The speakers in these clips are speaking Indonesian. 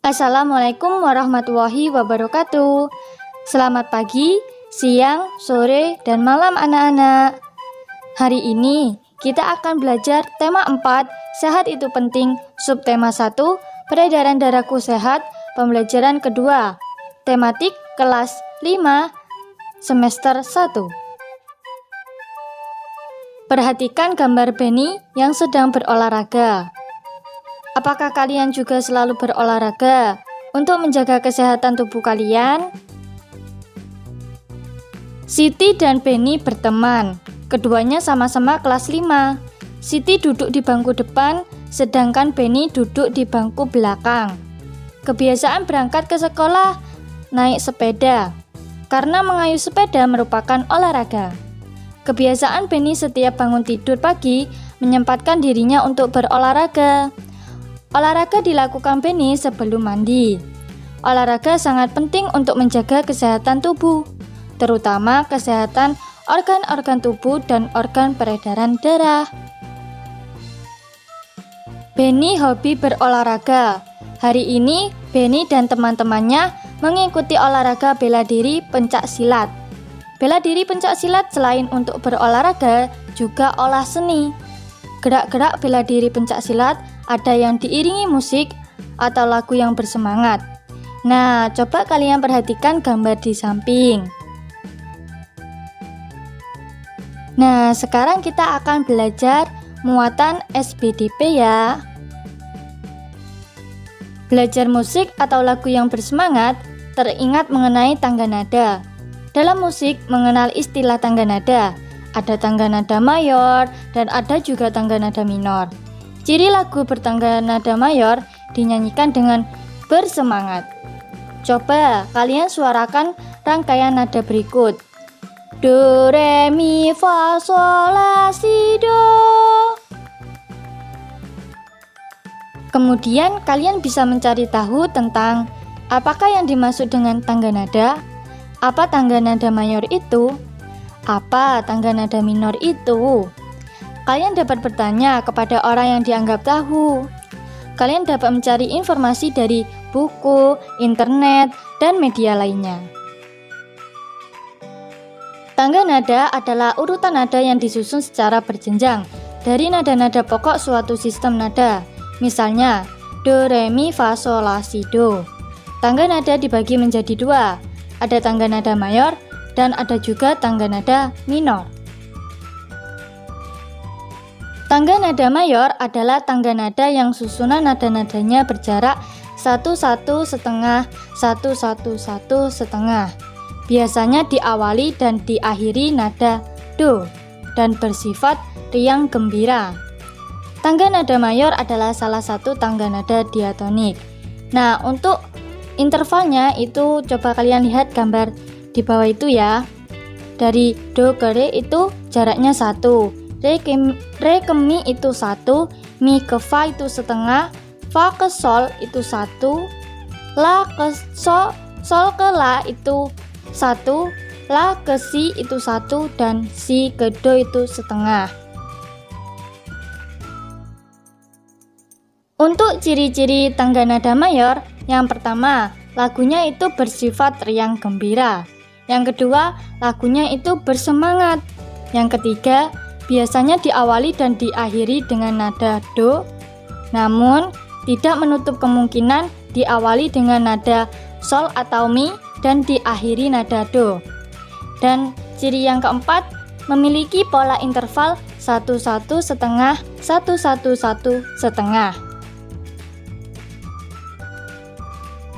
Assalamualaikum warahmatullahi wabarakatuh. Selamat pagi, siang, sore, dan malam anak-anak. Hari ini kita akan belajar tema 4, sehat itu penting, subtema 1, peredaran darahku sehat, pembelajaran kedua, tematik kelas 5, semester 1. Perhatikan gambar Benny yang sedang berolahraga. Apakah kalian juga selalu berolahraga untuk menjaga kesehatan tubuh kalian? Siti dan Benny berteman. Keduanya sama-sama kelas 5. Siti duduk di bangku depan, sedangkan Benny duduk di bangku belakang. Kebiasaan berangkat ke sekolah naik sepeda, karena mengayuh sepeda merupakan olahraga. Kebiasaan Benny setiap bangun tidur pagi menyempatkan dirinya untuk berolahraga. Olahraga dilakukan Benny sebelum mandi. Olahraga sangat penting untuk menjaga kesehatan tubuh, terutama kesehatan organ-organ tubuh dan organ peredaran darah. Benny hobi berolahraga. Hari ini, Benny dan teman-temannya mengikuti olahraga bela diri pencak silat. Bela diri pencak silat selain untuk berolahraga, juga olah seni. Gerak-gerak bela diri pencak silat ada yang diiringi musik atau lagu yang bersemangat. Nah, coba kalian perhatikan gambar di samping. Nah, sekarang kita akan belajar muatan SBDP ya. Belajar musik atau lagu yang bersemangat, teringat mengenai tangga nada. Dalam musik mengenal istilah tangga nada. Ada tangga nada mayor dan ada juga tangga nada minor. Ciri lagu bertangga nada mayor dinyanyikan dengan bersemangat. Coba kalian suarakan rangkaian nada berikut. Do, re, mi, fa, sol, la, si, do. Kemudian kalian bisa mencari tahu tentang apakah yang dimaksud dengan tangga nada, apa tangga nada mayor itu, apa tangga nada minor itu. Kalian dapat bertanya kepada orang yang dianggap tahu. Kalian dapat mencari informasi dari buku, internet, dan media lainnya. Tangga nada adalah urutan nada yang disusun secara berjenjang dari nada-nada pokok suatu sistem nada. Misalnya, do, re, mi, fa, sol, la, si, do. Tangga nada dibagi menjadi dua. Ada tangga nada mayor dan ada juga tangga nada minor. Tangga nada mayor adalah tangga nada yang susunan nada-nadanya berjarak 1-1 setengah, 1-1-1 setengah. Biasanya diawali dan diakhiri nada do dan bersifat riang gembira. Tangga nada mayor adalah salah satu tangga nada diatonik. Nah, untuk intervalnya itu coba kalian lihat gambar di bawah itu ya. Dari do ke re itu jaraknya 1. Re ke mi itu 1, mi ke fa itu setengah, fa ke sol itu 1, la ke sol ke la itu 1, la ke si itu 1, dan si ke do itu setengah. Untuk ciri-ciri tangga nada mayor, yang pertama, lagunya itu bersifat riang gembira. Yang kedua, lagunya itu bersemangat. Yang ketiga, biasanya diawali dan diakhiri dengan nada do, namun tidak menutup kemungkinan diawali dengan nada sol atau mi dan diakhiri nada do. Dan ciri yang keempat, memiliki pola interval 1-1 setengah, 1-1-1 setengah.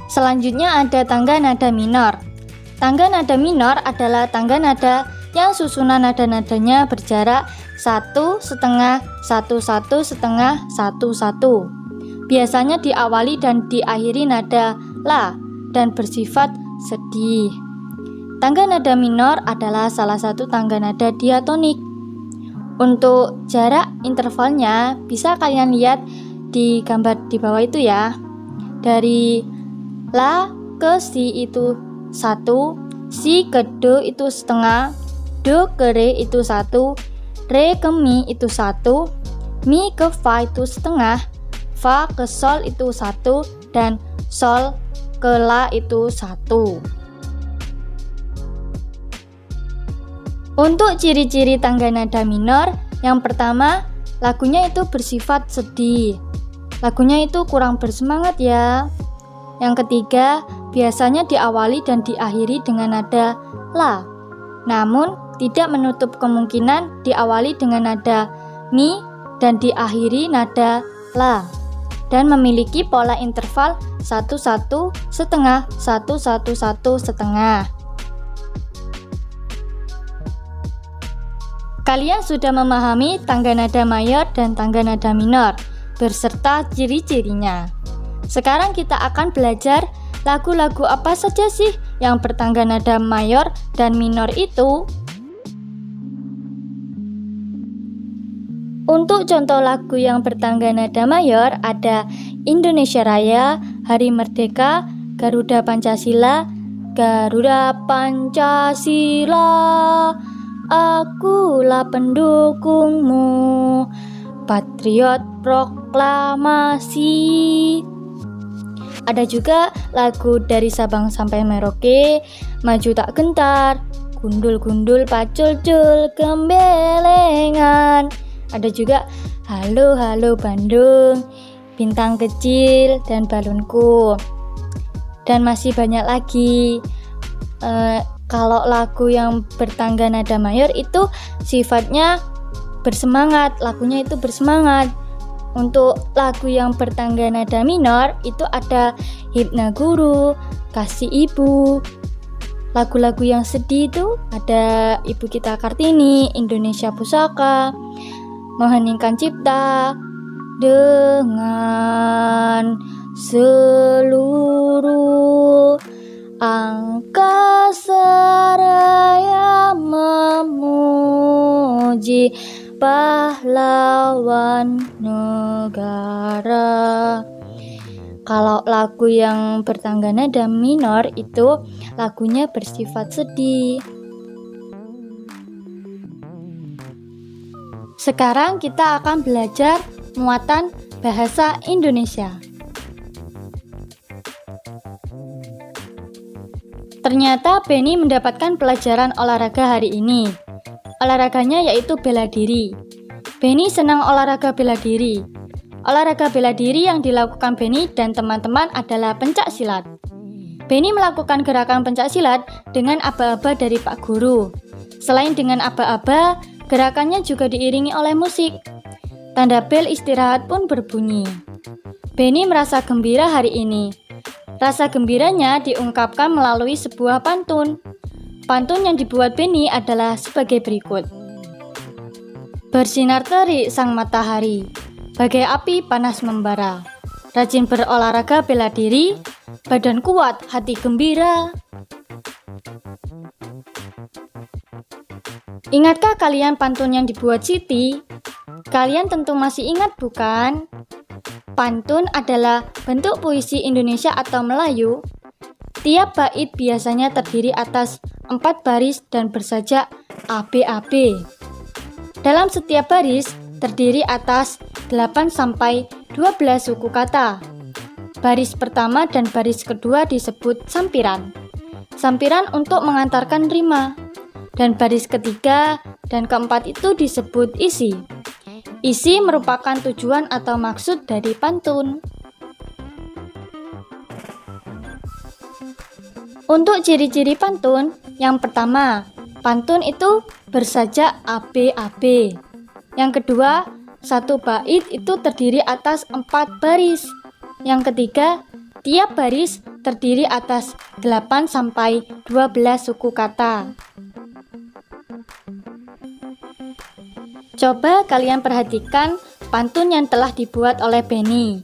Selanjutnya ada tangga nada minor. Tangga nada minor adalah tangga nada yang susunan nada-nadanya berjarak 1 setengah, 1-1 setengah, 1-1. Biasanya diawali dan diakhiri nada la dan bersifat sedih. Tangga nada minor adalah salah satu tangga nada diatonik. Untuk jarak intervalnya bisa kalian lihat di gambar di bawah itu ya. Dari la ke si itu 1, si ke do itu setengah, do ke re itu 1, re ke mi itu 1, mi ke fa itu setengah, fa ke sol itu 1, dan sol, ke la itu 1. Untuk ciri-ciri tangga nada minor, yang pertama, lagunya itu bersifat sedih. Lagunya itu kurang bersemangat ya. Yang ketiga, biasanya diawali dan diakhiri dengan nada la. Namun, tidak menutup kemungkinan diawali dengan nada mi dan diakhiri nada la. Dan memiliki pola interval 1-1 setengah, 1-1-1 setengah. Kalian sudah memahami tangga nada mayor dan tangga nada minor beserta ciri-cirinya. Sekarang kita akan belajar lagu-lagu apa saja sih yang bertangga nada mayor dan minor itu. Untuk contoh lagu yang bertangga nada mayor ada Indonesia Raya, Hari Merdeka, Garuda Pancasila, Garuda Pancasila, akulah pendukungmu, Patriot Proklamasi. Ada juga lagu dari Sabang sampai Merauke, Maju tak gentar, Gundul-gundul pacul-cul gembelengan. Ada juga Halo Halo Bandung, Bintang Kecil, dan Balonku. Dan masih banyak lagi. Kalau lagu yang bertangga nada mayor itu sifatnya bersemangat, lagunya itu bersemangat. Untuk lagu yang bertangga nada minor itu ada Hipnaguru, Kasih Ibu. Lagu-lagu yang sedih itu ada Ibu Kita Kartini, Indonesia Pusaka, Mengheningkan Cipta, Dengan Seluruh Angkasa Raya Memuji Pahlawan Negara. Kalau lagu yang bertangga nada minor itu lagunya bersifat sedih. Sekarang kita akan belajar muatan bahasa Indonesia. Ternyata Benny mendapatkan pelajaran olahraga hari ini. Olahraganya yaitu bela diri. Benny senang olahraga bela diri. Olahraga bela diri yang dilakukan Benny dan teman-teman adalah pencak silat. Benny melakukan gerakan pencak silat dengan aba-aba dari Pak Guru. Selain dengan aba-aba, gerakannya juga diiringi oleh musik. Tanda bel istirahat pun berbunyi. Benny merasa gembira hari ini. Rasa gembiranya diungkapkan melalui sebuah pantun. Pantun yang dibuat Benny adalah sebagai berikut. Bersinar terik sang matahari, bagai api panas membara. Rajin berolahraga bela diri, badan kuat, hati gembira. Ingatkah kalian pantun yang dibuat Siti? Kalian tentu masih ingat bukan? Pantun adalah bentuk puisi Indonesia atau Melayu. Tiap bait biasanya terdiri atas 4 baris dan bersajak AB-AB. Dalam setiap baris terdiri atas 8 sampai 12 suku kata. Baris pertama dan baris kedua disebut sampiran. Sampiran untuk mengantarkan rima. Dan baris ketiga dan keempat itu disebut isi. Isi merupakan tujuan atau maksud dari pantun. Untuk ciri-ciri pantun, yang pertama, pantun itu bersajak AB-AB. Yang kedua, satu bait itu terdiri atas 4 baris. Yang ketiga, tiap baris terdiri atas 8 sampai 12 suku kata. Coba kalian perhatikan pantun yang telah dibuat oleh Benny.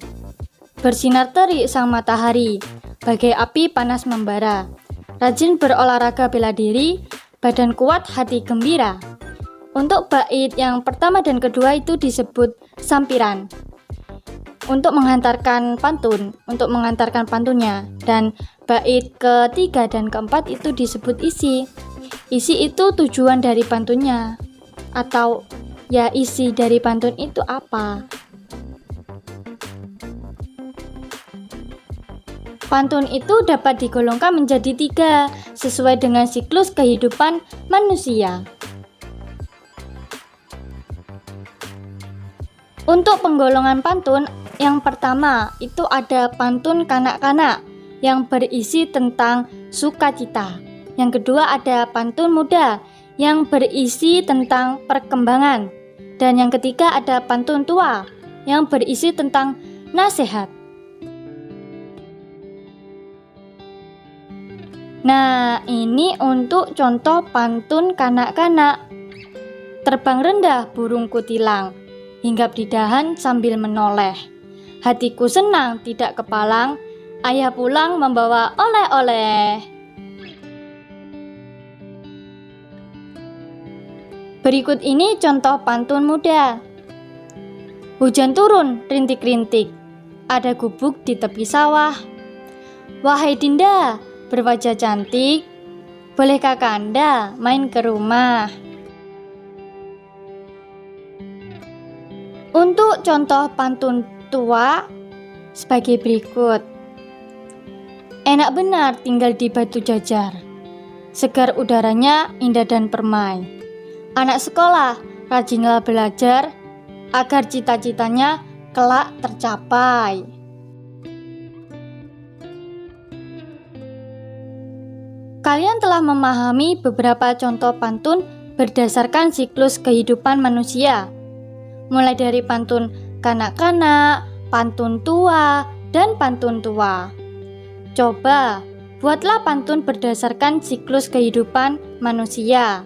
Bersinar terik sang matahari, bagai api panas membara. Rajin berolahraga bela diri, badan kuat, hati gembira. Untuk bait yang pertama dan kedua itu disebut sampiran. Untuk mengantarkan pantunnya. Dan bait ketiga dan keempat itu disebut isi. Isi itu tujuan dari pantunnya. Atau ya, isi dari pantun itu apa? Pantun itu dapat digolongkan menjadi 3 sesuai dengan siklus kehidupan manusia. Untuk penggolongan pantun, yang pertama itu ada pantun kanak-kanak yang berisi tentang sukacita. Yang kedua ada pantun muda yang berisi tentang perkembangan. Dan yang ketiga ada pantun tua yang berisi tentang nasihat. Nah, ini untuk contoh pantun kanak-kanak. Terbang rendah burung kutilang, hinggap di dahan sambil menoleh. Hatiku senang tidak kepalang, ayah pulang membawa oleh-oleh. Berikut ini contoh pantun muda. Hujan turun rintik-rintik, ada gubuk di tepi sawah. Wahai Dinda, berwajah cantik, bolehkah Kanda main ke rumah? Untuk contoh pantun tua sebagai berikut. Enak benar tinggal di Batu Jajar, segar udaranya indah dan permai. Anak sekolah rajinlah belajar agar cita-citanya kelak tercapai. Kalian telah memahami beberapa contoh pantun berdasarkan siklus kehidupan manusia, mulai dari pantun kanak-kanak, pantun tua, dan pantun tua. Coba buatlah pantun berdasarkan siklus kehidupan manusia.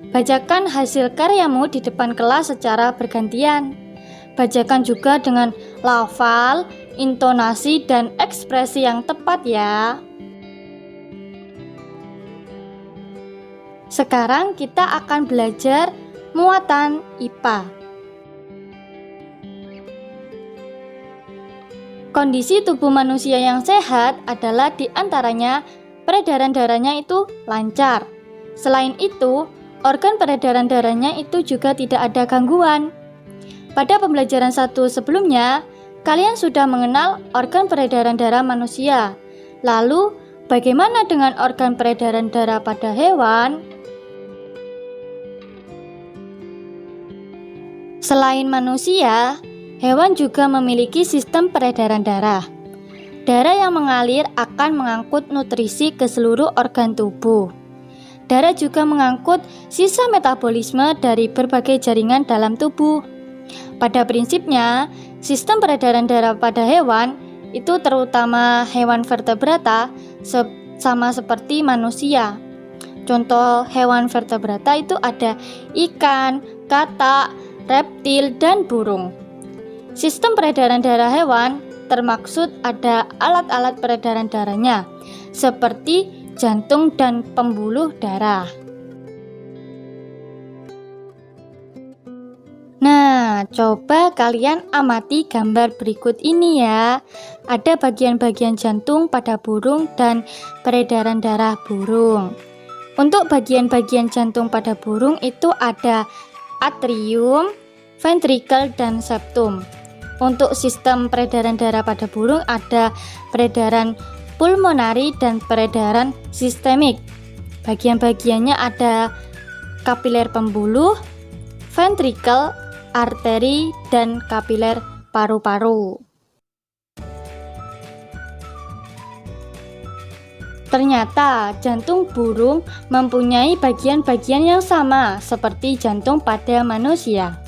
Bacakan hasil karyamu di depan kelas secara bergantian. Bacakan juga dengan lafal, intonasi, dan ekspresi yang tepat ya. Sekarang kita akan belajar muatan IPA. Kondisi tubuh manusia yang sehat adalah diantaranya peredaran darahnya itu lancar. Selain itu, organ peredaran darahnya itu juga tidak ada gangguan. Pada pembelajaran 1 sebelumnya, kalian sudah mengenal organ peredaran darah manusia. Lalu, bagaimana dengan organ peredaran darah pada hewan? Selain manusia, hewan juga memiliki sistem peredaran darah. Darah yang mengalir akan mengangkut nutrisi ke seluruh organ tubuh. Darah juga mengangkut sisa metabolisme dari berbagai jaringan dalam tubuh. Pada prinsipnya, sistem peredaran darah pada hewan, itu terutama hewan vertebrata, sama seperti manusia. Contoh hewan vertebrata itu ada ikan, katak, reptil, dan burung. Sistem peredaran darah hewan termaksud ada alat-alat peredaran darahnya, seperti jantung dan pembuluh darah. Nah, coba kalian amati gambar berikut ini ya. Ada bagian-bagian jantung pada burung dan peredaran darah burung. Untuk bagian-bagian jantung pada burung itu ada atrium, ventrikel, dan septum. Untuk sistem peredaran darah pada burung ada peredaran pulmonari dan peredaran sistemik. Bagian-bagiannya ada kapiler pembuluh, ventrikel, arteri, dan kapiler paru-paru. Ternyata jantung burung mempunyai bagian-bagian yang sama seperti jantung pada manusia.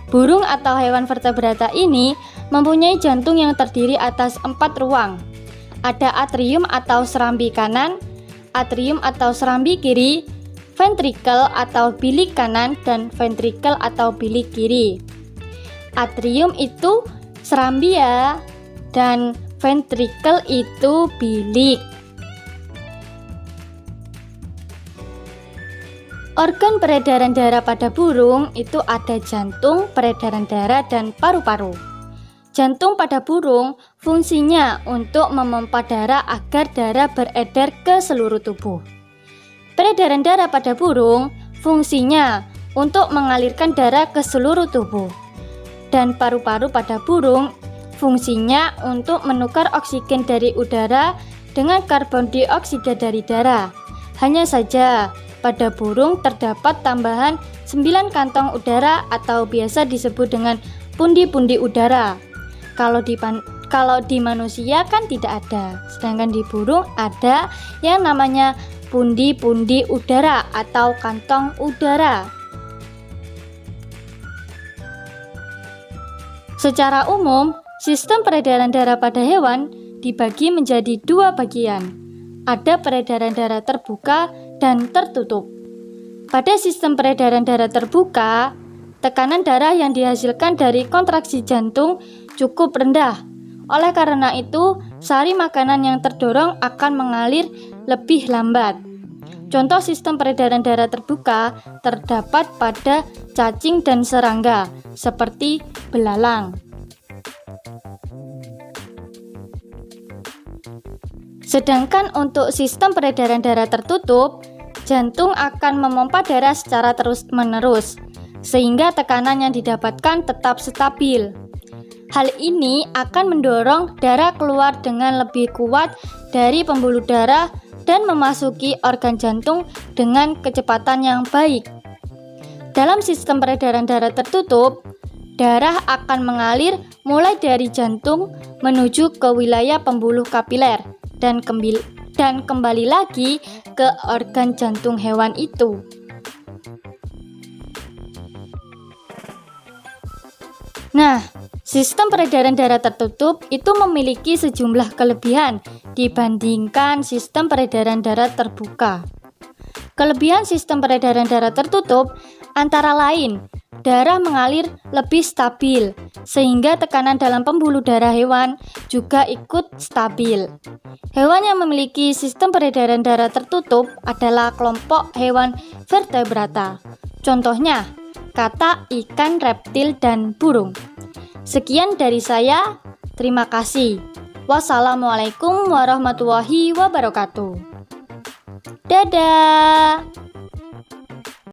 Burung atau hewan vertebrata ini mempunyai jantung yang terdiri atas 4 ruang. Ada atrium atau serambi kanan, atrium atau serambi kiri, ventrikel atau bilik kanan, dan ventrikel atau bilik kiri. Atrium itu serambi ya, dan ventrikel itu bilik. Organ peredaran darah pada burung itu ada jantung, peredaran darah, dan paru-paru. Jantung pada burung fungsinya untuk memompa darah agar darah beredar ke seluruh tubuh. Peredaran darah pada burung fungsinya untuk mengalirkan darah ke seluruh tubuh. Dan paru-paru pada burung Fungsinya untuk menukar oksigen dari udara dengan karbon dioksida dari darah. Hanya saja, pada burung terdapat tambahan 9 kantong udara atau biasa disebut dengan pundi-pundi udara. Kalau di manusia kan tidak ada, sedangkan di burung ada yang namanya pundi-pundi udara atau kantong udara. Secara umum, sistem peredaran darah pada hewan dibagi menjadi 2 bagian. Ada peredaran darah terbuka dan tertutup. Pada sistem peredaran darah terbuka, tekanan darah yang dihasilkan dari kontraksi jantung cukup rendah. Oleh karena itu, sari makanan yang terdorong akan mengalir lebih lambat. Contoh sistem peredaran darah terbuka terdapat pada cacing dan serangga, seperti belalang. Sedangkan untuk sistem peredaran darah tertutup, jantung akan memompa darah secara terus-menerus, sehingga tekanan yang didapatkan tetap stabil. Hal ini akan mendorong darah keluar dengan lebih kuat dari pembuluh darah dan memasuki organ jantung dengan kecepatan yang baik. Dalam sistem peredaran darah tertutup, darah akan mengalir mulai dari jantung menuju ke wilayah pembuluh kapiler dan kembali lagi ke organ jantung hewan itu. Nah, sistem peredaran darah tertutup itu memiliki sejumlah kelebihan dibandingkan sistem peredaran darah terbuka. Kelebihan sistem peredaran darah tertutup antara lain, darah mengalir lebih stabil, sehingga tekanan dalam pembuluh darah hewan juga ikut stabil. Hewan yang memiliki sistem peredaran darah tertutup adalah kelompok hewan vertebrata. Contohnya, katak, ikan, reptil, dan burung. Sekian dari saya, terima kasih. Wassalamualaikum warahmatullahi wabarakatuh. Dadah!